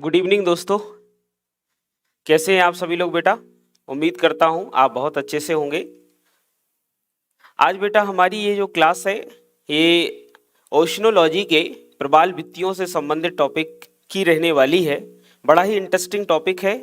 Good evening दोस्तों। कैसे हैं आप सभी लोग बेटा? उम्मीद करता हूं आप बहुत अच्छे से होंगे। आज बेटा हमारी ये जो क्लास है ये ओशनोलॉजी के प्रबाल भित्तियों से संबंधित टॉपिक की रहने वाली है। बड़ा ही इंटरेस्टिंग टॉपिक है।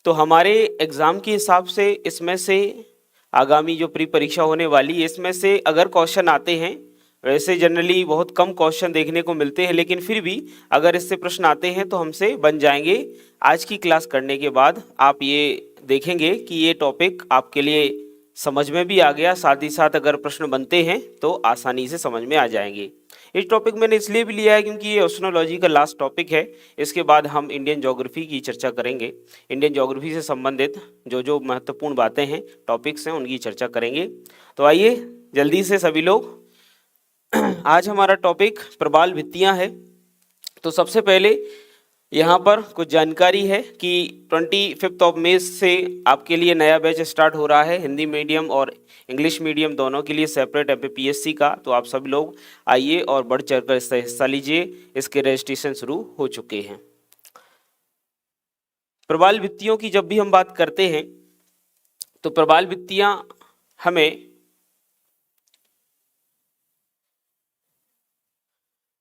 तो हमारे एग्ज़ाम के हिसाब से इसमें से आगामी जो प्री परीक्षा होने वाली है इसमें से अगर क्वेश्चन आते हैं, वैसे जनरली बहुत कम क्वेश्चन देखने को मिलते हैं, लेकिन फिर भी अगर इससे प्रश्न आते हैं तो हमसे बन जाएंगे। आज की क्लास करने के बाद आप ये देखेंगे कि ये टॉपिक आपके लिए समझ में भी आ गया, साथ ही साथ अगर प्रश्न बनते हैं तो आसानी से समझ में आ जाएंगे। इस टॉपिक मैंने इसलिए भी लिया है क्योंकि ये ओशनोलॉजी का लास्ट टॉपिक है। इसके बाद हम इंडियन ज्योग्राफी की चर्चा करेंगे। इंडियन ज्योग्राफी से संबंधित जो जो महत्वपूर्ण बातें हैं, टॉपिक्स हैं, उनकी चर्चा करेंगे। तो आइए जल्दी से सभी लोग, आज हमारा टॉपिक प्रबाल भित्तियाँ है। तो सबसे पहले यहाँ पर कुछ जानकारी है कि 25 मई से आपके लिए नया बैच स्टार्ट हो रहा है, हिंदी मीडियम और इंग्लिश मीडियम दोनों के लिए सेपरेट एमपीपीएससी का। तो आप सब लोग आइए और बढ़ चढ़कर इससे हिस्सा लीजिए। इसके रजिस्ट्रेशन शुरू हो चुके हैं। प्रबाल भित्तियों की जब भी हम बात करते हैं तो प्रबाल भित्तियाँ हमें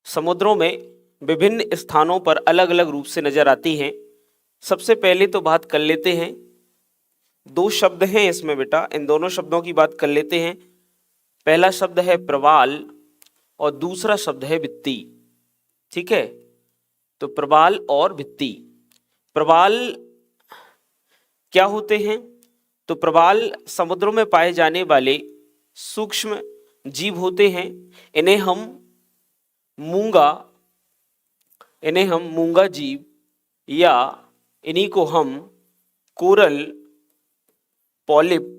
समुद्रों में विभिन्न स्थानों पर अलग अलग रूप से नजर आती हैं। सबसे पहले तो बात कर लेते हैं, दो शब्द हैं इसमें बेटा, इन दोनों शब्दों की बात कर लेते हैं। पहला शब्द है प्रबाल और दूसरा शब्द है भित्ति। ठीक है, तो प्रबाल और भित्ति। प्रबाल क्या होते हैं? तो प्रबाल समुद्रों में पाए जाने वाले सूक्ष्म जीव होते हैं। इन्हें हम मूंगा जीव या इन्हीं को हम कोरल पॉलिप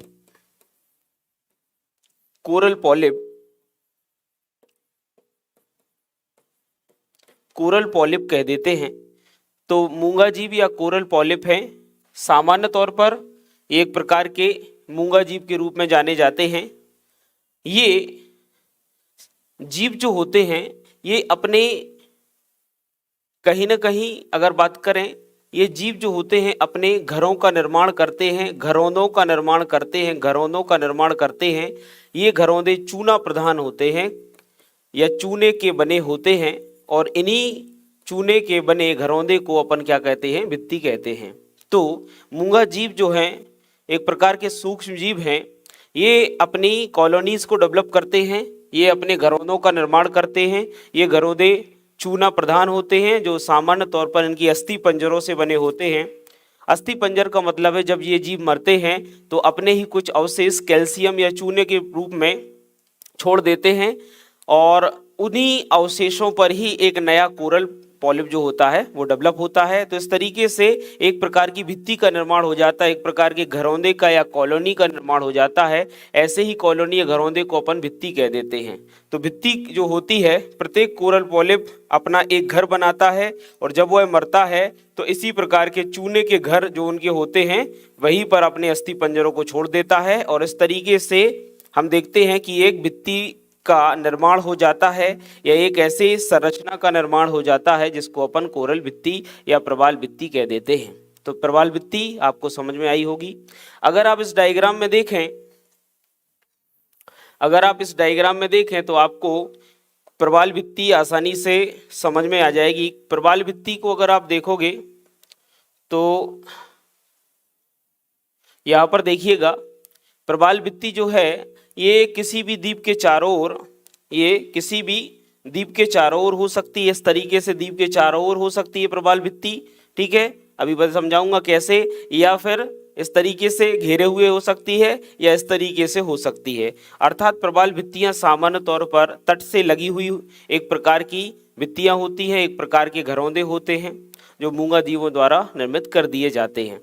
कह देते हैं। तो मूंगा जीव या कोरल पॉलिप हैं। सामान्य तौर पर एक प्रकार के मूंगा जीव के रूप में जाने जाते हैं। ये जीव जो होते हैं ये अपने कहीं ना कहीं अगर बात करें, ये जीव जो होते हैं अपने घरों का निर्माण करते हैं, घरौंदों का निर्माण करते हैं। ये घरौंदे चूना प्रधान होते हैं या चूने के बने होते हैं, और इन्हीं चूने के बने घरौंदे को अपन क्या कहते हैं? भित्ति कहते हैं। तो मूंगा जीव जो हैं एक प्रकार के सूक्ष्म जीव हैं। ये अपनी कॉलोनीज को डेवलप करते हैं, ये अपने घरौंदों का निर्माण करते हैं। ये घरौंदे चूना प्रधान होते हैं जो सामान्य तौर पर इनकी अस्थि पंजरों से बने होते हैं। अस्थि पंजर का मतलब है जब ये जीव मरते हैं तो अपने ही कुछ अवशेष कैल्शियम या चूने के रूप में छोड़ देते हैं, और उन्हीं अवशेषों पर ही एक नया कोरल पॉलिप जो होता है वो डेवलप होता है। तो इस तरीके से एक प्रकार की भित्ति का निर्माण हो जाता है, एक प्रकार के घरौंदे का या कॉलोनी का निर्माण हो जाता है। ऐसे ही कॉलोनी या घरौंदे को अपन भित्ति कह देते हैं। तो भित्ति जो होती है, प्रत्येक कोरल पॉलिप अपना एक घर बनाता है, और जब वह मरता है तो इसी प्रकार के चूने के घर जो उनके होते हैं वहीं पर अपने अस्थि पंजरों को छोड़ देता है। और इस तरीके से हम देखते हैं कि एक भित्ति का निर्माण हो जाता है या एक ऐसे संरचना का निर्माण हो जाता है जिसको अपन कोरल भित्ति या प्रबाल भित्ति कह देते हैं। तो प्रबाल भित्ति आपको समझ में आई होगी। अगर आप इस डायग्राम में देखें तो आपको प्रबाल भित्ति आसानी से समझ में आ जाएगी। प्रबाल भित्ति को अगर आप देखोगे तो यहाँ पर देखिएगा, प्रबाल भित्ति जो है ये किसी भी द्वीप के चारों ओर हो सकती है। इस तरीके से द्वीप के चारों ओर हो सकती है प्रबाल भित्ति। ठीक है, अभी बस समझाऊंगा कैसे। या फिर इस तरीके से घेरे हुए हो सकती है या इस तरीके से हो सकती है। अर्थात प्रबाल भित्तियां सामान्य तौर पर तट से लगी हुई एक प्रकार की भित्तियां होती हैं, एक प्रकार के घरौंदे होते हैं जो मूंगा जीवों द्वारा निर्मित कर दिए जाते हैं।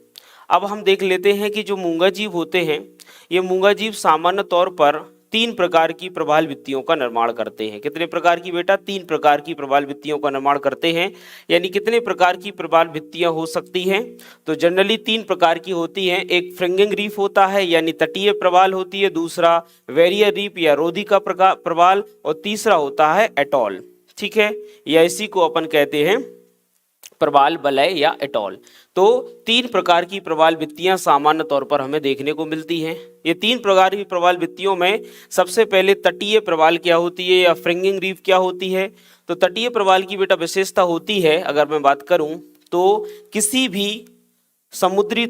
अब हम देख लेते हैं कि जो मूंगा जीव होते हैं, ये मूंगा जीव सामान्य तौर पर 3 प्रकार की प्रबाल भित्तियों का निर्माण करते हैं। कितने प्रकार की बेटा? 3 प्रकार की प्रबाल भित्तियों का निर्माण करते हैं। यानी कितने प्रकार की प्रबाल भित्तियां हो सकती हैं? तो जनरली 3 प्रकार की होती हैं। एक फ्रिंगिंग रीफ होता है यानी तटीय प्रबाल होती है, दूसरा वेरियर रीफ या रोधी का प्रबाल, और तीसरा होता है एटॉल। ठीक है, या इसी को अपन कहते हैं प्रवाल वलय या एटॉल। तो 3 प्रकार की प्रवाल भित्तियां सामान्य तौर पर हमें देखने को मिलती हैं। ये 3 प्रकार की प्रवाल भित्तियों में सबसे पहले तटीय प्रवाल क्या होती है या फ्रिंगिंग रीफ क्या होती है। तो तटीय प्रवाल की बेटा विशेषता होती है, अगर मैं बात करूं तो किसी भी समुद्री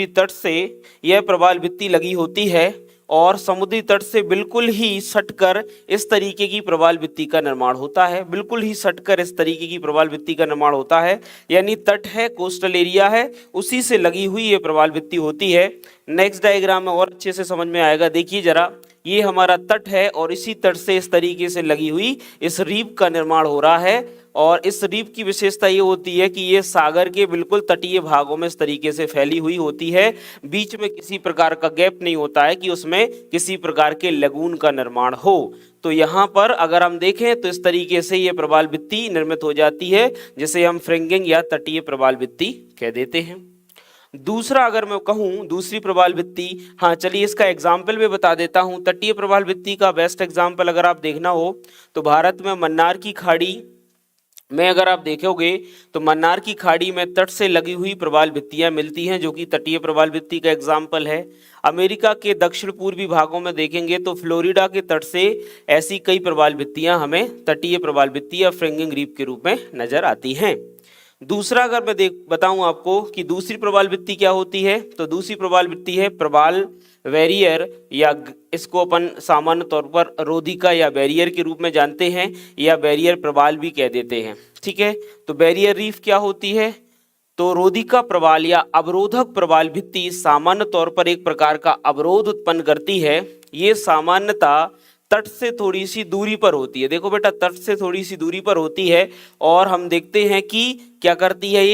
तट से यह प्रवाल भित्ति लगी होती है और समुद्री तट से बिल्कुल ही सटकर इस तरीके की प्रवाल भित्ति का निर्माण होता है। बिल्कुल ही सटकर इस तरीके की प्रवाल भित्ति का निर्माण होता है, यानी तट है, कोस्टल एरिया है, उसी से लगी हुई ये प्रवाल भित्ति होती है। नेक्स्ट डायग्राम में और अच्छे से समझ में आएगा। देखिए जरा, ये हमारा तट है और इसी तट से इस तरीके से लगी हुई इस रीफ का निर्माण हो रहा है। और इस रीफ की विशेषता ये होती है कि ये सागर के बिल्कुल तटीय भागों में इस तरीके से फैली हुई होती है। बीच में किसी प्रकार का गैप नहीं होता है कि उसमें किसी प्रकार के लगून का निर्माण हो। तो यहाँ पर अगर हम देखें तो इस तरीके से ये प्रवाल भित्ति निर्मित हो जाती है, जिसे हम फ्रिंगिंग या तटीय प्रवाल भित्ति कह देते हैं। दूसरा अगर मैं कहूँ दूसरी प्रवाल भित्ति, हाँ चलिए इसका एग्जाम्पल भी बता देता हूँ। तटीय प्रवाल भित्ति का बेस्ट एग्जाम्पल अगर आप देखना हो तो भारत में मन्नार की खाड़ी में अगर आप देखोगे तो मन्नार की खाड़ी में तट से लगी हुई प्रवाल भित्तियां मिलती हैं, जो कि तटीय प्रवाल भित्ति का एग्जाम्पल है। अमेरिका के दक्षिण पूर्वी भागों में देखेंगे तो फ्लोरिडा के तट से ऐसी कई प्रवाल भित्तियां हमें तटीय प्रवाल भित्ति या फ्रिंगिंग रीफ के रूप में नजर आती हैं। दूसरा अगर मैं बताऊं आपको कि दूसरी प्रवाल भित्ति क्या होती है, तो दूसरी प्रवाल भित्ति है प्रवाल बैरियर, या इसको अपन सामान्य तौर पर रोधिका या बैरियर के रूप में जानते हैं, या बैरियर प्रवाल भी कह देते हैं। ठीक है, तो बैरियर रीफ क्या होती है, तो रोधिका प्रवाल या अवरोधक प्रवाल भित्ति सामान्य तौर पर एक प्रकार का अवरोध उत्पन्न करती है। ये सामान्यतः तट से थोड़ी सी दूरी पर होती है। देखो बेटा, तट से थोड़ी सी दूरी पर होती है और हम देखते हैं कि क्या करती है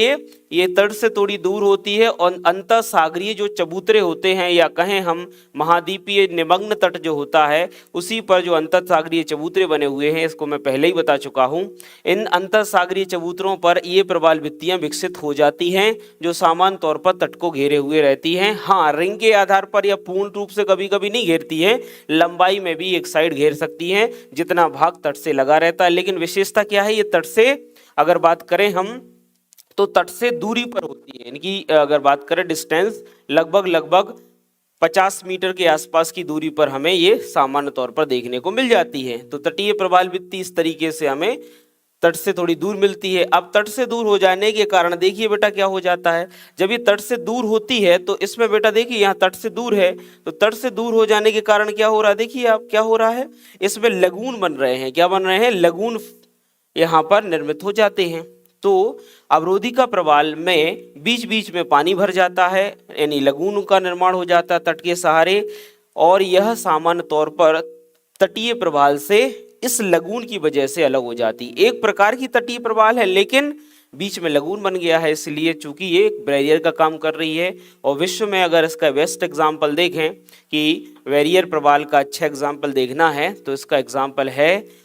ये तट से थोड़ी दूर होती है और अंतः सागरीय जो चबूतरे होते हैं, या कहें हम महाद्वीपीय निमग्न तट जो होता है उसी पर जो अंतः सागरीय चबूतरे बने हुए हैं, इसको मैं पहले ही बता चुका हूँ। इन अंतः सागरीय चबूतरों पर ये प्रवाल भित्तियां विकसित हो जाती हैं, जो सामान्य तौर पर तट को घेरे हुए रहती हैं। हाँ, रिंग के आधार पर या पूर्ण रूप से कभी कभी नहीं घेरती हैं, लंबाई में भी एक साइड घेर सकती हैं जितना भाग तट से लगा रहता है। लेकिन विशेषता क्या है, ये तट से अगर बात करें हम तो तट से दूरी पर होती है, यानी कि अगर बात करें डिस्टेंस लगभग 50 मीटर के आसपास की दूरी पर हमें ये सामान्य तौर पर देखने को मिल जाती है। तो तटीय प्रवाल भित्ति इस तरीके से हमें तट से थोड़ी दूर मिलती है। अब तट से दूर हो जाने के कारण देखिए बेटा क्या हो जाता है, जब ये तट से दूर होती है तो इसमें बेटा देखिए यहाँ तट से दूर है, तो तट से दूर हो जाने के कारण क्या हो रहा है, देखिए आप क्या हो रहा है, इसमें लगून बन रहे हैं। क्या बन रहे हैं, लगून यहाँ पर निर्मित हो जाते हैं। तो अवरोधिका प्रवाल में बीच बीच में पानी भर जाता है, यानी लगून का निर्माण हो जाता है तट के सहारे, और यह सामान्य तौर पर तटीय प्रवाल से इस लगून की वजह से अलग हो जाती। एक प्रकार की तटीय प्रवाल है लेकिन बीच में लगून बन गया है, इसलिए चूंकि ये एक बैरियर का काम कर रही है। और विश्व में अगर इसका बेस्ट एग्जाम्पल देखें कि बैरियर प्रवाल का अच्छा एग्जाम्पल देखना है तो इसका एग्जाम्पल है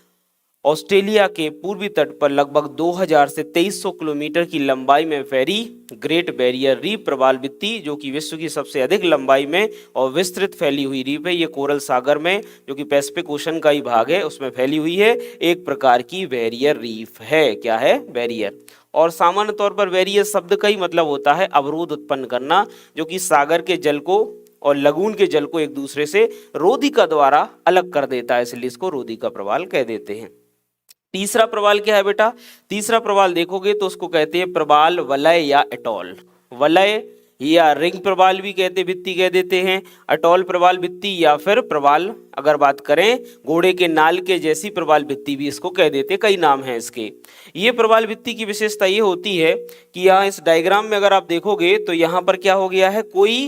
ऑस्ट्रेलिया के पूर्वी तट पर लगभग 2000 से 2300 किलोमीटर की लंबाई में फैली ग्रेट बैरियर रीफ प्रवाल भित्ति, जो कि विश्व की सबसे अधिक लंबाई में और विस्तृत फैली हुई रीफ है। ये कोरल सागर में, जो कि पैसिफिक ओशन का ही भाग है, उसमें फैली हुई है। एक प्रकार की बैरियर रीफ है। क्या है, बैरियर। और सामान्य तौर पर बैरियर शब्द का ही मतलब होता है अवरोध उत्पन्न करना, जो कि सागर के जल को और लगून के जल को एक दूसरे से रोधिका द्वारा अलग कर देता है, इसलिए इसको रोधिका प्रवाल कह देते हैं। तीसरा प्रवाल क्या है बेटा, तीसरा प्रवाल देखोगे तो उसको कहते हैं प्रवाल वलय या एटॉल। वलय या रिंग प्रवाल भी कहते, भित्ति कह देते हैं। अटॉल प्रवाल भित्ति या फिर प्रवाल, अगर बात करें घोड़े के नाल के जैसी प्रवाल भित्ति भी इसको कह देते, कई नाम हैं इसके। ये प्रवाल भित्ति की विशेषता ये होती है कि यहाँ इस डायग्राम में अगर आप देखोगे तो यहाँ पर क्या हो गया है, कोई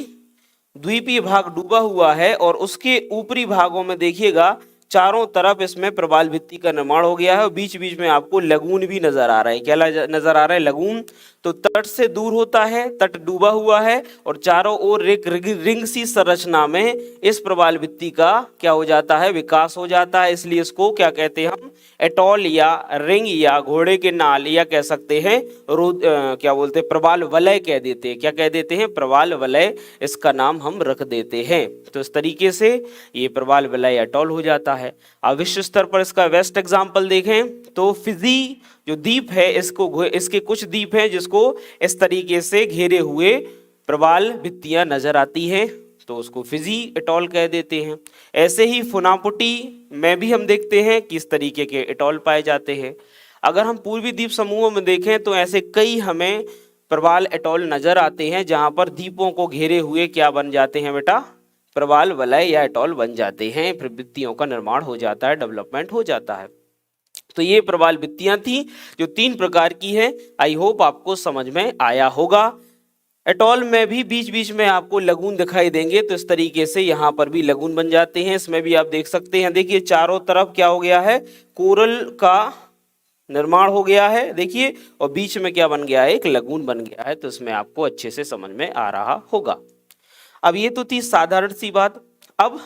द्वीपीय भाग डूबा हुआ है और उसके ऊपरी भागों में देखिएगा चारों तरफ इसमें प्रवाल भित्ति का निर्माण हो गया है और बीच बीच में आपको लगून भी नजर आ रहा है। क्या नजर आ रहा है, लगून। तो तट से दूर होता है, तट डूबा हुआ है और चारों ओर एक रिंग सी संरचना में इस प्रवाल भित्ति का क्या हो जाता है, विकास हो जाता है। इसलिए इसको क्या कहते हैं हम, एटॉल या रिंग या घोड़े के नाल या कह सकते हैं क्या बोलते हैं, प्रवाल वलय कह देते हैं। क्या कह देते हैं, प्रवाल वलय, इसका नाम हम रख देते हैं। तो इस तरीके से ये प्रवाल वलय एटॉल हो जाता है। है। अब विश्व स्तर पर इसका बेस्ट एग्जाम्पल देखें तो फिजी जो द्वीप है, इसके कुछ द्वीप हैं जिसको इस तरीके से घेरे हुए प्रवाल भित्तियां नजर आती हैं, तो उसको फिजी एटॉल कह देते हैं। ऐसे ही फुनापुटी में भी हम देखते हैं कि इस तरीके के एटॉल पाए जाते हैं। अगर हम पूर्वी द्वीप समूहों में देखें तो ऐसे कई हमें प्रवाल एटॉल नजर आते हैं जहां पर द्वीपों को घेरे हुए क्या बन जाते हैं बेटा, प्रवाल वलय या एटॉल बन जाते हैं, फिर भित्तियों का निर्माण हो जाता है, डेवलपमेंट हो जाता है। तो ये प्रवाल भित्तियां थी जो 3 प्रकार की है। आई होप आपको समझ में आया होगा। एटॉल में भी बीच बीच में आपको लगून दिखाई देंगे, तो इस तरीके से यहाँ पर भी लगून बन जाते हैं। इसमें भी आप देख सकते हैं, देखिए चारों तरफ क्या हो गया है, कोरल का निर्माण हो गया है देखिए, और बीच में क्या बन गया है, एक लगून बन गया है। तो इसमें आपको अच्छे से समझ में आ रहा होगा। अब ये तो थी साधारण सी बात। अब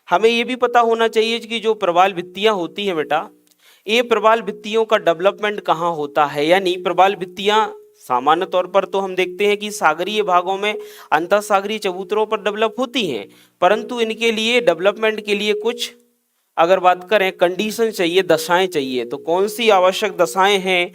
हमें ये भी पता होना चाहिए कि जो प्रवाल भित्तियां होती है बेटा, ये प्रवाल भित्तियों का डेवलपमेंट कहाँ होता है, यानी प्रवाल भित्तियां सामान्य तौर पर तो हम देखते हैं कि सागरीय भागों में अंतःसागरीय चबूतरों पर डेवलप होती हैं, परंतु इनके लिए डेवलपमेंट के लिए कुछ अगर बात करें कंडीशन चाहिए, दशाएं चाहिए। तो कौन सी आवश्यक दशाएं हैं,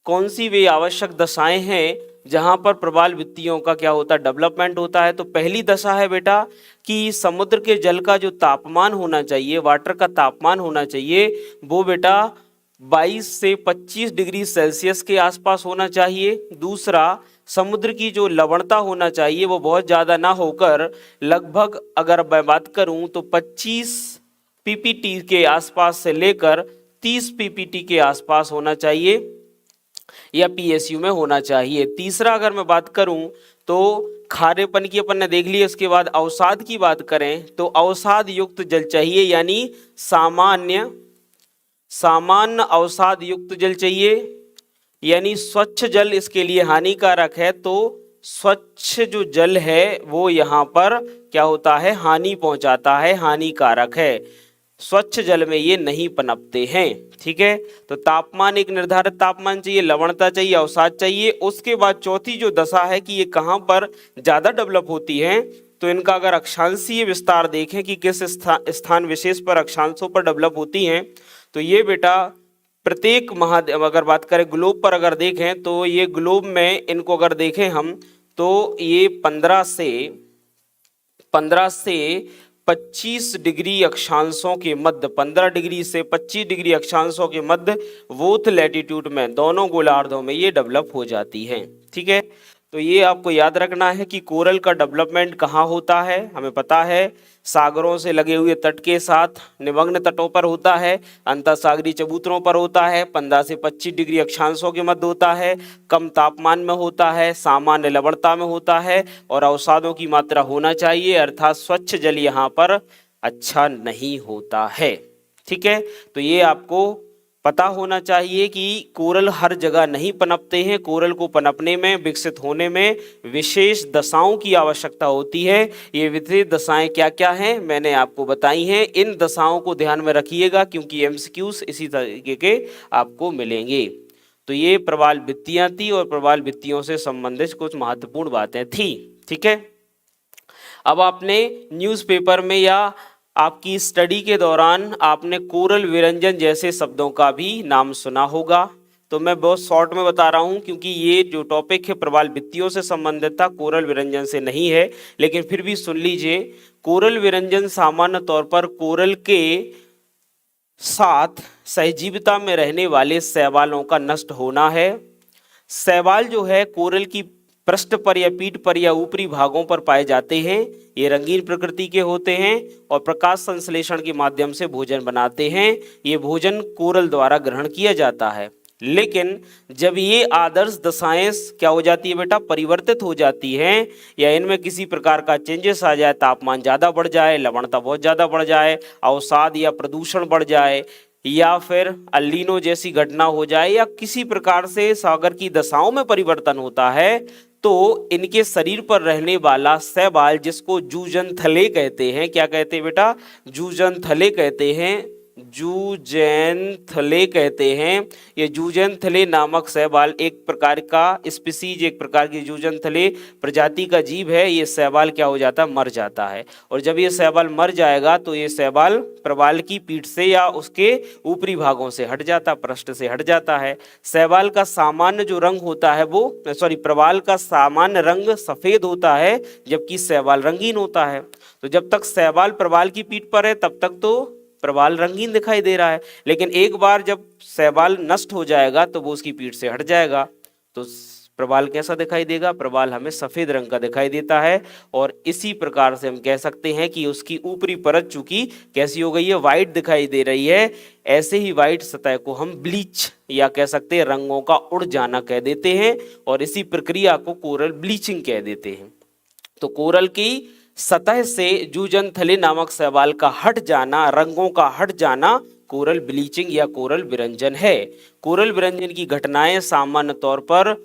कौन सी वे आवश्यक दशाएं हैं जहां पर प्रवाल भित्तियों का क्या होता है, डेवलपमेंट होता है। तो पहली दशा है बेटा कि समुद्र के जल का जो तापमान होना चाहिए, वाटर का तापमान होना चाहिए, वो बेटा 22 से 25 डिग्री सेल्सियस के आसपास होना चाहिए। दूसरा, समुद्र की जो लवणता होना चाहिए वो बहुत ज़्यादा ना होकर लगभग अगर मैं बात करूं तो 25 पीपीटी के आसपास से लेकर 30 पीपीटी के आसपास होना चाहिए या पीएसयू में होना चाहिए। तीसरा, अगर मैं बात करूं तो खारेपन की अपन ने देख ली। इसके बाद अवसाद की बात करें तो अवसाद युक्त जल चाहिए, यानी सामान्य अवसाद युक्त जल चाहिए, यानी स्वच्छ जल इसके लिए हानिकारक है। तो स्वच्छ जो जल है वो यहाँ पर क्या होता है, हानि पहुंचाता है, हानिकारक है। स्वच्छ जल में ये नहीं पनपते हैं, ठीक है। तो तापमान एक निर्धारित तापमान चाहिए, लवणता चाहिए, अवसाद चाहिए। उसके बाद चौथी जो दशा है कि ये कहाँ पर ज़्यादा डेवलप होती है, तो इनका अगर अक्षांशीय विस्तार देखें कि किस स्थान विशेष पर अक्षांशों पर डेवलप होती हैं, तो ये बेटा प्रत्येक महाद्वीप, अगर बात करें ग्लोब पर अगर देखें तो ये ग्लोब में इनको अगर देखें हम तो ये 15 से 25 डिग्री अक्षांशों के मध्य, 15 डिग्री से 25 डिग्री अक्षांशों के मध्य बोथ लैटिट्यूड में, दोनों गोलार्धों में ये डेवलप हो जाती हैं, ठीक है। तो ये आपको याद रखना है कि कोरल का डेवलपमेंट कहाँ होता है। हमें पता है सागरों से लगे हुए तट के साथ निमग्न तटों पर होता है, अंतःसागरीय चबूतरों पर होता है, 15 से 25 डिग्री अक्षांशों के मध्य होता है, कम तापमान में होता है, सामान्य लवणता में होता है और अवसादों की मात्रा होना चाहिए, अर्थात स्वच्छ जल यहाँ पर अच्छा नहीं होता है, ठीक है। तो ये आपको पता होना चाहिए कि कोरल हर जगह नहीं पनपते हैं। कोरल को पनपने में, विकसित होने में विशेष दशाओं की आवश्यकता होती है। ये विशेष दशाएं क्या क्या हैं मैंने आपको बताई हैं। इन दशाओं को ध्यान में रखिएगा क्योंकि एमसीक्यूज इसी तरीके के आपको मिलेंगे। तो ये प्रवाल भित्तियां थी और प्रवाल भित्तियों से संबंधित कुछ महत्वपूर्ण बातें थी, ठीक है। अब आपने न्यूज़पेपर में या आपकी स्टडी के दौरान आपने कोरल विरंजन जैसे शब्दों का भी नाम सुना होगा। तो मैं बहुत शॉर्ट में बता रहा हूं क्योंकि ये जो टॉपिक है प्रवाल भित्तियों से संबंधित था, कोरल विरंजन से नहीं है, लेकिन फिर भी सुन लीजिए। कोरल विरंजन सामान्य तौर पर कोरल के साथ सहजीविता में रहने वाले शैवालों का नष्ट होना है। शैवाल जो है कोरल की पृष्ठ पर या पीठ पर या ऊपरी भागों पर पाए जाते हैं। ये रंगीन प्रकृति के होते हैं और प्रकाश संश्लेषण के माध्यम से भोजन बनाते हैं। ये भोजन कोरल द्वारा ग्रहण किया जाता है। लेकिन जब ये आदर्श दशाएं क्या हो जाती है बेटा, परिवर्तित हो जाती हैं या इनमें किसी प्रकार का चेंजेस आ जाए, तापमान ज़्यादा बढ़ जाए, लवणता बहुत ज़्यादा बढ़ जाए, अवसाद या प्रदूषण बढ़ जाए या फिर अल्नीनो जैसी घटना हो जाए या किसी प्रकार से सागर की दशाओं में परिवर्तन होता है, तो इनके शरीर पर रहने वाला शैवाल जिसको जूजनथले कहते हैं, क्या कहते हैं बेटा, जूजनथले कहते हैं, जूजेंथले कहते हैं। ये जूजेंथले नामक शैवाल एक प्रकार का स्पीसीज, एक प्रकार की जूजेंथले प्रजाति का जीव है। ये शैवाल क्या हो जाता है, मर जाता है। और जब ये शैवाल मर जाएगा तो ये शैवाल प्रवाल की पीठ से या उसके ऊपरी भागों से हट जाता, पृष्ठ से हट जाता है। शैवाल का सामान्य जो रंग होता है वो प्रवाल का सामान्य रंग सफेद होता है, जबकि शैवाल रंगीन होता है। तो जब तक शैवाल प्रवाल की पीठ पर है तब तक तो प्रवाल रंगीन दिखाई दे रहा है, लेकिन एक बार जब शैवाल नष्ट हो जाएगा तो वो उसकी पीठ से हट जाएगा तो प्रवाल कैसा दिखाई देगा, प्रवाल हमें सफेद रंग का दिखाई देता है। और इसी प्रकार से हम कह सकते हैं कि उसकी ऊपरी परत चूंकि कैसी हो गई है, वाइट दिखाई दे रही है। ऐसे ही वाइट सतह को हम ब्लीच या कह सकते हैं रंगों का उड़ जाना कह देते हैं, और इसी प्रक्रिया को कोरल ब्लीचिंग कह देते हैं। तो कोरल की सतह से जूजेंथले नामक शैवाल का हट जाना, रंगों का हट जाना कोरल ब्लीचिंग या कोरल विरंजन है। कोरल विरंजन की घटनाएं सामान्य तौर पर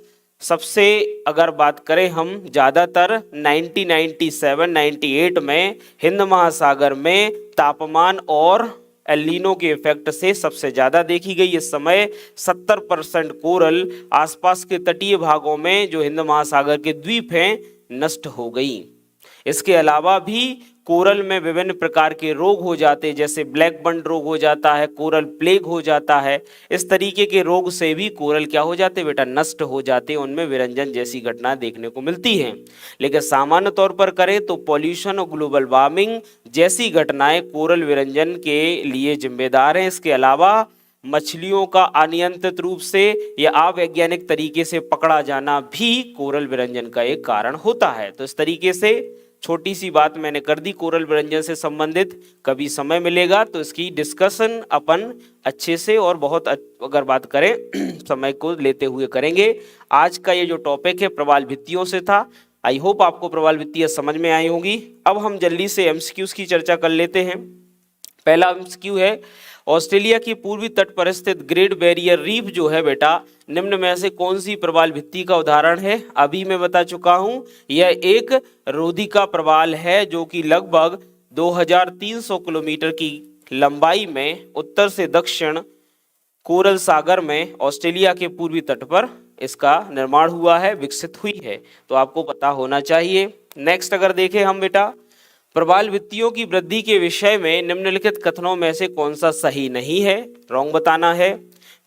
सबसे अगर बात करें हम ज़्यादातर 1997-98 में हिंद महासागर में तापमान और एलिनो के इफेक्ट से सबसे ज़्यादा देखी गई। इस समय 70% कोरल आसपास के तटीय भागों में जो हिंद महासागर के द्वीप हैं नष्ट हो गई। इसके अलावा भी कोरल में विभिन्न प्रकार के रोग हो जाते, जैसे ब्लैक बंड रोग हो जाता है, कोरल प्लेग हो जाता है। इस तरीके के रोग से भी कोरल क्या हो जाते बेटा, नष्ट हो जाते, उनमें विरंजन जैसी घटना देखने को मिलती हैं। लेकिन सामान्य तौर पर करें तो पॉल्यूशन और ग्लोबल वार्मिंग जैसी घटनाएं कोरल विरंजन के लिए जिम्मेदार हैं। इसके अलावा मछलियों का अनियंत्रित रूप से या अवैज्ञानिक तरीके से पकड़ा जाना भी कोरल विरंजन का एक कारण होता है। तो इस तरीके से छोटी सी बात मैंने कर दी कोरल विरंजन से संबंधित। कभी समय मिलेगा तो इसकी डिस्कशन अपन अच्छे से और बहुत अगर बात करें समय को लेते हुए करेंगे। आज का ये जो टॉपिक है प्रवाल भित्तियों से था। आई होप आपको प्रवाल भित्तियां समझ में आई होंगी। अब हम जल्दी से एमसीक्यूज की चर्चा कर लेते हैं। पहला एमसीक्यू है, ऑस्ट्रेलिया की पूर्वी तट पर स्थित ग्रेट बैरियर रीफ जो है बेटा, निम्न में से कौन सी प्रवाल भित्ति का उदाहरण है? अभी मैं बता चुका हूं, यह एक रोधिका प्रवाल है जो कि लगभग 2300 किलोमीटर की लंबाई में उत्तर से दक्षिण कोरल सागर में ऑस्ट्रेलिया के पूर्वी तट पर इसका निर्माण हुआ है, विकसित हुई है। तो आपको पता होना चाहिए। नेक्स्ट अगर देखें हम बेटा, प्रवाल भित्तियों की वृद्धि के विषय में निम्नलिखित कथनों में से कौन सा सही नहीं है, रॉन्ग बताना है।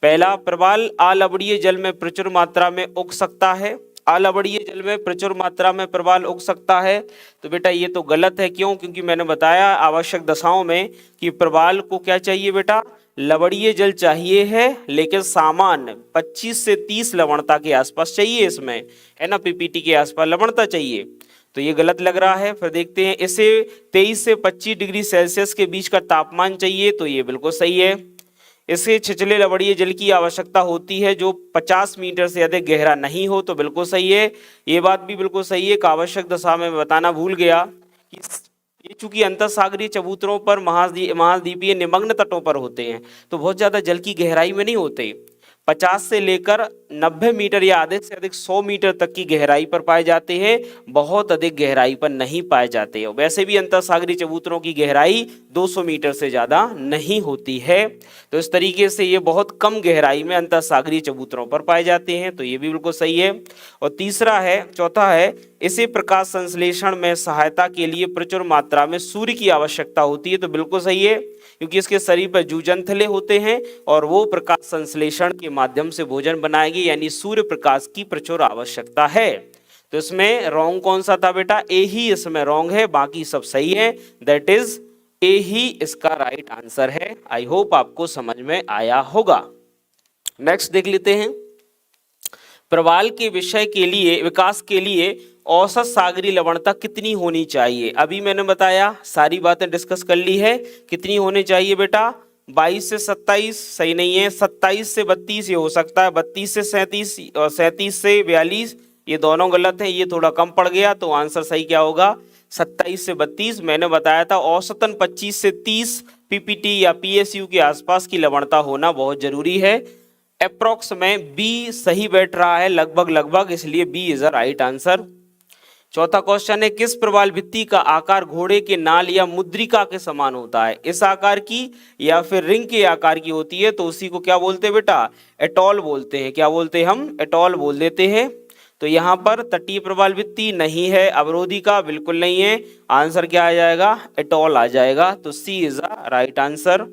पहला, प्रवाल अलवणीय जल में प्रचुर मात्रा में उग सकता है। अलवणीय जल में प्रचुर मात्रा में प्रवाल उग सकता है, तो बेटा ये तो गलत है। क्यों? क्योंकि मैंने बताया आवश्यक दशाओं में कि प्रवाल को क्या चाहिए बेटा, लवणीय जल चाहिए है, लेकिन सामान्य 25 से 30 लवणता के आसपास चाहिए इसमें, है ना, पीपीटी के आसपास लवणता चाहिए। तो ये गलत लग रहा है। फिर देखते हैं, इसे 23 से 25 डिग्री सेल्सियस के बीच का तापमान चाहिए, तो ये बिल्कुल सही है। इसे छिछले लवणीय जल की आवश्यकता होती है जो 50 मीटर से अधिक गहरा नहीं हो, तो बिल्कुल सही है। ये बात भी बिल्कुल सही है। एक आवश्यक दशा में बताना भूल गया कि ये चूंकि अंतरसागरीय चबूतरों पर महाद्वीपीय निमग्न तटों पर होते हैं, तो बहुत ज्यादा जल की गहराई में नहीं होते। 50 से लेकर 90 मीटर या अधिक से अधिक 100 मीटर तक की गहराई पर पाए जाते हैं, बहुत अधिक गहराई पर नहीं पाए जाते हैं। वैसे भी अंतरसागरीय चबूतरों की गहराई 200 मीटर से ज़्यादा नहीं होती है। तो इस तरीके से ये बहुत कम गहराई में अंतरसागरीय चबूतरों पर पाए जाते हैं, तो ये भी बिल्कुल सही है। और चौथा है, इसे प्रकाश संश्लेषण में सहायता के लिए प्रचुर मात्रा में सूर्य की आवश्यकता होती है, तो बिल्कुल सही है, क्योंकि इसके शरीर पर जूजंथले होते हैं और वो प्रकाश संश्लेषण के माध्यम से भोजन बनाएगी, यानी सूर्य प्रकाश की प्रचुर आवश्यकता है। तो इसमें रॉन्ग कौन सा था बेटा? ए ही इसमें रॉन्ग है, बाकी सब सही है। दैट इज ए ही इसका राइट आंसर है। आई होप आपको समझ में आया होगा। नेक्स्ट देख लेते हैं, प्रवाल के विकास के लिए औसत सागरीय लवणता कितनी होनी चाहिए? अभी मैंने बताया, सारी बातें डिस्कस कर ली है। कितनी होनी चाहिए बेटा? 22 से 27 सही नहीं है, 27 से 32 ये हो सकता है, 32 से 37 और 37 से 42 ये दोनों गलत हैं, ये थोड़ा कम पड़ गया, तो आंसर सही क्या होगा? 27 से 32। मैंने बताया था औसतन 25 से 30 पीपीटी या पीएसयू के आसपास की लवणता होना बहुत जरूरी है। अप्रोक्स में बी सही बैठ रहा है, लगभग, इसलिए B is a right answer. चौथा क्वेश्चन है किस प्रवाल भित्ति का आकार घोड़े के नाल या मुद्रिका के समान होता है, इस आकार की या फिर रिंग के आकार की होती है तो उसी को क्या बोलते हैं बेटा, एटॉल बोलते हैं। क्या बोलते हैं हम, एटॉल बोल देते हैं। तो यहाँ पर तटीय प्रवाल भित्ति नहीं है, अवरोधी का बिल्कुल नहीं है, आंसर क्या आ जाएगा, एटॉल आ जाएगा। तो सी इज द राइट आंसर।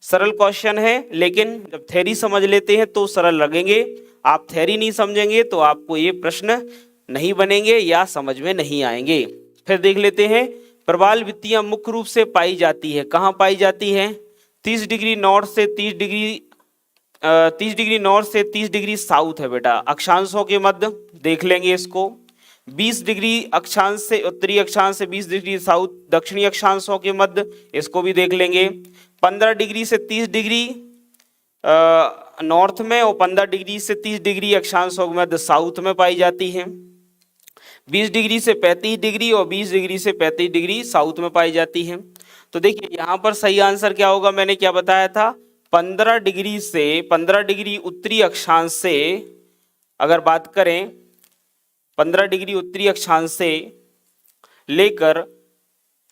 सरल क्वेश्चन है लेकिन जब थ्योरी समझ लेते हैं तो सरल लगेंगे, आप थ्योरी नहीं समझेंगे तो आपको ये प्रश्न नहीं बनेंगे या समझ में नहीं आएंगे। फिर देख लेते हैं प्रवाल भित्तियां मुख्य रूप से पाई जाती है, कहाँ पाई जाती है, 30 डिग्री नॉर्थ से 30 डिग्री साउथ है बेटा, अक्षांशों के मध्य देख लेंगे इसको। 20 डिग्री अक्षांश से उत्तरी अक्षांश से 20 डिग्री साउथ दक्षिणी अक्षांशों के मध्य, इसको भी देख लेंगे। 15 डिग्री से 30 डिग्री नॉर्थ में और 15 डिग्री से 30 डिग्री अक्षांशों के मध्य साउथ में पाई जाती है। 20 डिग्री से 35 डिग्री और 20 डिग्री से 35 डिग्री साउथ में पाई जाती है। तो देखिए यहाँ पर सही आंसर क्या होगा, मैंने क्या बताया था, 15 डिग्री उत्तरी अक्षांश से अगर बात करें, 15 डिग्री उत्तरी अक्षांश से लेकर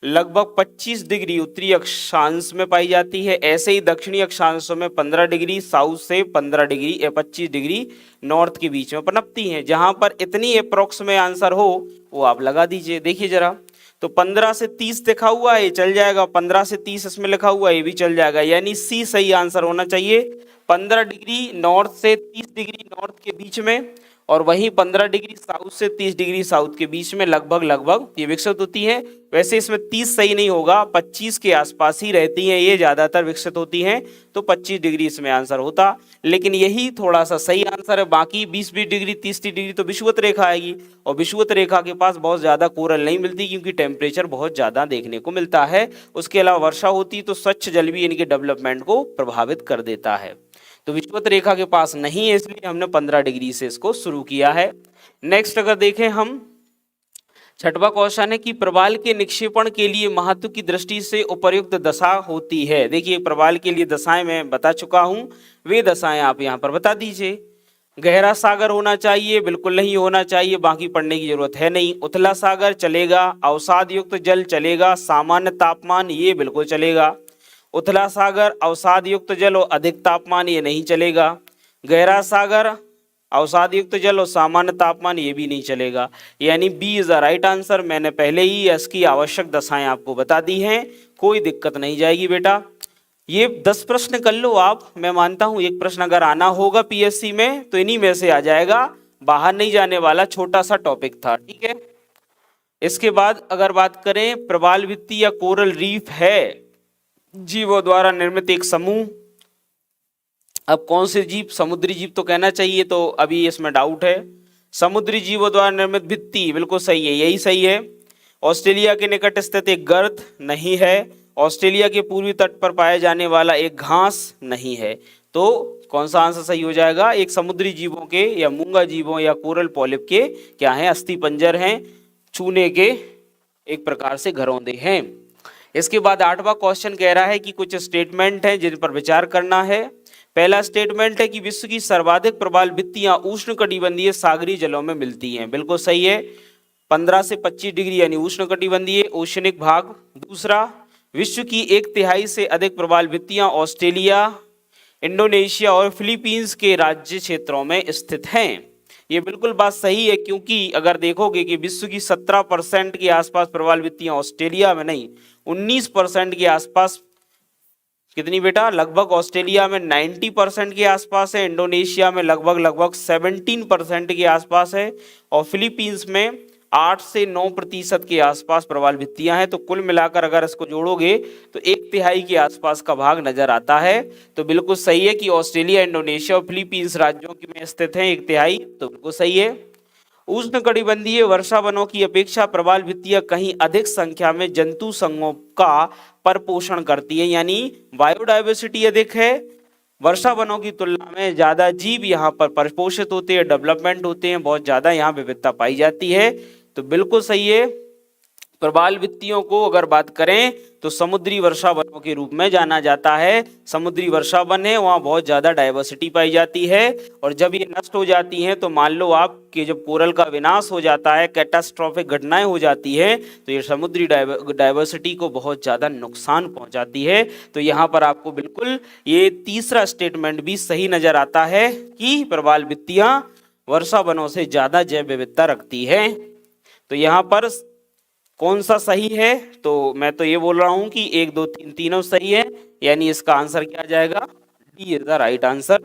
लगभग 25 डिग्री उत्तरी अक्षांश में पाई जाती है। ऐसे ही दक्षिणी अक्षांशों में 15 डिग्री साउथ से 15 डिग्री या 25 डिग्री नॉर्थ के बीच में पनपती हैं। जहां पर इतनी अप्रोक्स में आंसर हो वो आप लगा दीजिए। देखिए जरा, तो 15 से 30 लिखा हुआ है, ये चल जाएगा, 15 से 30 इसमें लिखा हुआ है, ये भी चल जाएगा, यानी सी सही आंसर होना चाहिए। 15 डिग्री नॉर्थ से 30 डिग्री नॉर्थ के बीच में और वहीं 15 डिग्री साउथ से 30 डिग्री साउथ के बीच में लगभग ये विकसित होती है। वैसे इसमें 30 सही नहीं होगा, 25 के आसपास ही रहती हैं, ये ज्यादातर विकसित होती हैं, तो 25 डिग्री इसमें आंसर होता, लेकिन यही थोड़ा सा सही आंसर है। बाकी 20-20 डिग्री 30 डिग्री तो विषुवत रेखा आएगी, और विषुवत रेखा के पास बहुत ज्यादा कोरल नहीं मिलती क्योंकि टेम्परेचर बहुत ज्यादा देखने को मिलता है। उसके अलावा वर्षा होती तो स्वच्छ जल भी इनके डेवलपमेंट को प्रभावित कर देता है। तो विषुवत रेखा के पास नहीं है, इसलिए हमने 15 डिग्री से इसको शुरू किया है। नेक्स्ट अगर देखें हम, छठवां क्वेश्चन है कि प्रवाल के निक्षेपण के लिए महत्व की दृष्टि से उपयुक्त दशा होती है। देखिए प्रवाल के लिए दशाएं मैं बता चुका हूं, वे दशाएं आप यहां पर बता दीजिए। गहरा सागर होना चाहिए, बिल्कुल नहीं होना चाहिए, बाकी पढ़ने की जरूरत है नहीं। उथला सागर चलेगा, अवसाद युक्त जल चलेगा, सामान्य तापमान ये बिल्कुल चलेगा। उथला सागर, अवसाद युक्त जल और अधिक तापमान ये नहीं चलेगा। गहरा सागर, अवसाद युक्त जल और सामान्य तापमान ये भी नहीं चलेगा, यानी B is the right answer. मैंने पहले ही इसकी आवश्यक दशाएं आपको बता दी हैं, कोई दिक्कत नहीं जाएगी बेटा। ये 10 प्रश्न कर लो आप, मैं मानता हूं एक प्रश्न अगर आना होगा पीएससी में तो इन्हीं में से आ जाएगा, बाहर नहीं जाने वाला, छोटा सा टॉपिक था, ठीक है। इसके बाद अगर बात करें, प्रवाल भित्ति या कोरल रीफ है जीवों द्वारा निर्मित एक समूह। अब कौन से जीव, समुद्री जीव तो कहना चाहिए, तो अभी इसमें डाउट है। समुद्री जीवों द्वारा निर्मित भित्ति बिल्कुल सही है, यही सही है। ऑस्ट्रेलिया के निकट स्थित एक गर्त नहीं है। ऑस्ट्रेलिया के पूर्वी तट पर पाया जाने वाला एक घास नहीं है। तो कौन सा आंसर सही हो जाएगा, एक समुद्री जीवों के या मूंगा जीवों या कोरल पॉलिप के क्या है, अस्थि पंजर हैं, चूने के एक प्रकार से घरौंदे हैं। इसके बाद 8वां क्वेश्चन कह रहा है कि कुछ स्टेटमेंट हैं जिन पर विचार करना है। पहला स्टेटमेंट है कि विश्व की सर्वाधिक प्रवाल भित्तियां उष्णकटिबंधीय सागरीय जलों में मिलती हैं, बिल्कुल सही है, 15 से 25 डिग्री यानी उष्णकटिबंधीय ओशनिक भाग। दूसरा, विश्व की 1/3 से अधिक प्रवाल भित्तियां ऑस्ट्रेलिया, इंडोनेशिया और फिलीपींस के राज्य क्षेत्रों में स्थित हैं। ये बिल्कुल बात सही है, क्योंकि अगर देखोगे कि विश्व की 17% के आसपास प्रवाल भित्तियां ऑस्ट्रेलिया में नहीं, 19% के आसपास, कितनी बेटा, लगभग ऑस्ट्रेलिया में 90% के आसपास है, इंडोनेशिया में लगभग 17% के आसपास है, और फिलीपींस में 8 से 9% के आसपास प्रवाल भित्तियां हैं। तो कुल मिलाकर अगर इसको जोड़ोगे तो 1/3 के आसपास का भाग नजर आता है। तो बिल्कुल सही है कि ऑस्ट्रेलिया, इंडोनेशिया और फिलीपींस राज्यों में स्थित है 1/3, तो बिल्कुल सही है। उष्णकटिबंधीय वर्षा वनों की अपेक्षा प्रवाल भित्तियां कहीं अधिक संख्या में जंतु संघों का परपोषण करती है, यानी बायोडायवर्सिटी अधिक है, वर्षा वनों की तुलना में ज्यादा जीव यहाँ पर परिपोषित होते हैं, डेवलपमेंट होते हैं, बहुत ज्यादा यहाँ विविधता पाई जाती है। तो बिल्कुल सही है, प्रवाल भित्तियों को अगर बात करें तो समुद्री वर्षा वनों के रूप में जाना जाता है। समुद्री वर्षा वन है, वहाँ बहुत ज़्यादा डाइवर्सिटी पाई जाती है, और जब ये नष्ट हो जाती हैं तो मान लो आपके जब कोरल का विनाश हो जाता है, कैटास्ट्रॉफिक घटनाएं हो जाती है, तो ये समुद्री डाइवर्सिटी को बहुत ज़्यादा नुकसान पहुँचाती है। तो यहाँ पर आपको बिल्कुल ये तीसरा स्टेटमेंट भी सही नज़र आता है कि प्रवाल भित्तियाँ वर्षा वनों से ज़्यादा जैव विविधता रखती है। तो यहाँ पर कौन सा सही है, तो मैं तो ये बोल रहा हूं कि 1 2 3 तीनों सही है, यानी इसका आंसर क्या आ जाएगा, D is the right answer.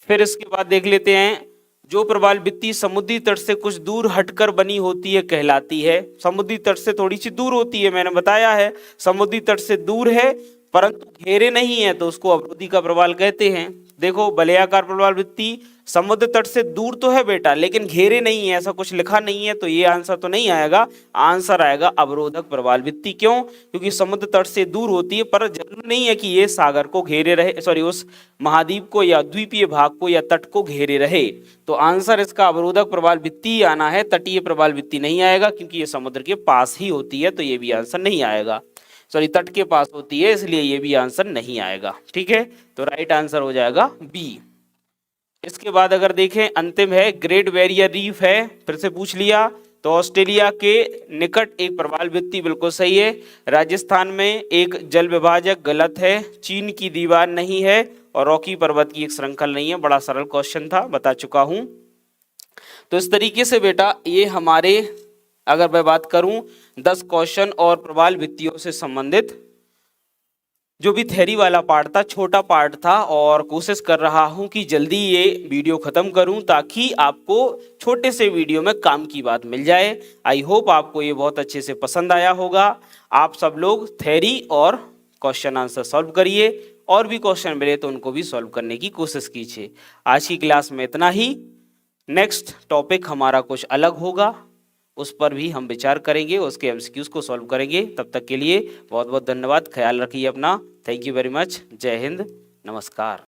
फिर इसके बाद देख लेते हैं, जो प्रवाल भित्ति समुद्री तट से कुछ दूर हटकर बनी होती है कहलाती है। समुद्री तट से थोड़ी सी दूर होती है, मैंने बताया है समुद्री तट से दूर है परंतु घेरे नहीं है, तो उसको अवरोधी का प्रवाल कहते हैं। देखो वलयाकार प्रवाल भित्ति समुद्र तट से दूर तो है बेटा, लेकिन घेरे नहीं है, ऐसा कुछ लिखा नहीं है, तो ये आंसर तो नहीं आएगा। आंसर आएगा अवरोधक प्रवाल भित्ति। क्यों? क्योंकि समुद्र तट से दूर होती है, पर जरूरी नहीं है कि ये सागर को घेरे रहे, सॉरी उस महाद्वीप को या द्वीपीय भाग को या तट को घेरे रहे। तो आंसर इसका अवरोधक प्रवाल भित्ति आना है, तटीय प्रवाल भित्ति नहीं आएगा, क्योंकि ये समुद्र के पास ही होती है, तो ये भी आंसर नहीं आएगा। सॉरी तट के पास होती है, इसलिए ये भी आंसर नहीं आएगा। ठीक है, तो राइट आंसर हो जाएगा बी। इसके बाद अगर देखें अंतिम है, ग्रेट बैरियर रीफ है, फिर से पूछ लिया, तो ऑस्ट्रेलिया के निकट एक प्रवाल भित्ति, बिल्कुल सही है। राजस्थान में एक जल विभाजक, गलत है। चीन की दीवार नहीं है, और रॉकी पर्वत की एक श्रृंखल नहीं है। बड़ा सरल क्वेश्चन था, बता चुका हूं। तो इस तरीके से बेटा ये हमारे, अगर मैं बात करूं 10 क्वेश्चन और प्रवाल भित्तियों से संबंधित जो भी थ्योरी वाला पार्ट था, छोटा पार्ट था, और कोशिश कर रहा हूं कि जल्दी ये वीडियो खत्म करूं ताकि आपको छोटे से वीडियो में काम की बात मिल जाए। आई होप आपको ये बहुत अच्छे से पसंद आया होगा। आप सब लोग थ्योरी और क्वेश्चन आंसर सॉल्व करिए, और भी क्वेश्चन मिले तो उनको भी सॉल्व करने की कोशिश कीजिए। आज की क्लास में इतना ही। नेक्स्ट टॉपिक हमारा कुछ अलग होगा, उस पर भी हम विचार करेंगे, उसके एमसीक्यूज को सॉल्व करेंगे। तब तक के लिए बहुत बहुत धन्यवाद, ख्याल रखिए अपना। Thank you very much. जय हिंद, नमस्कार।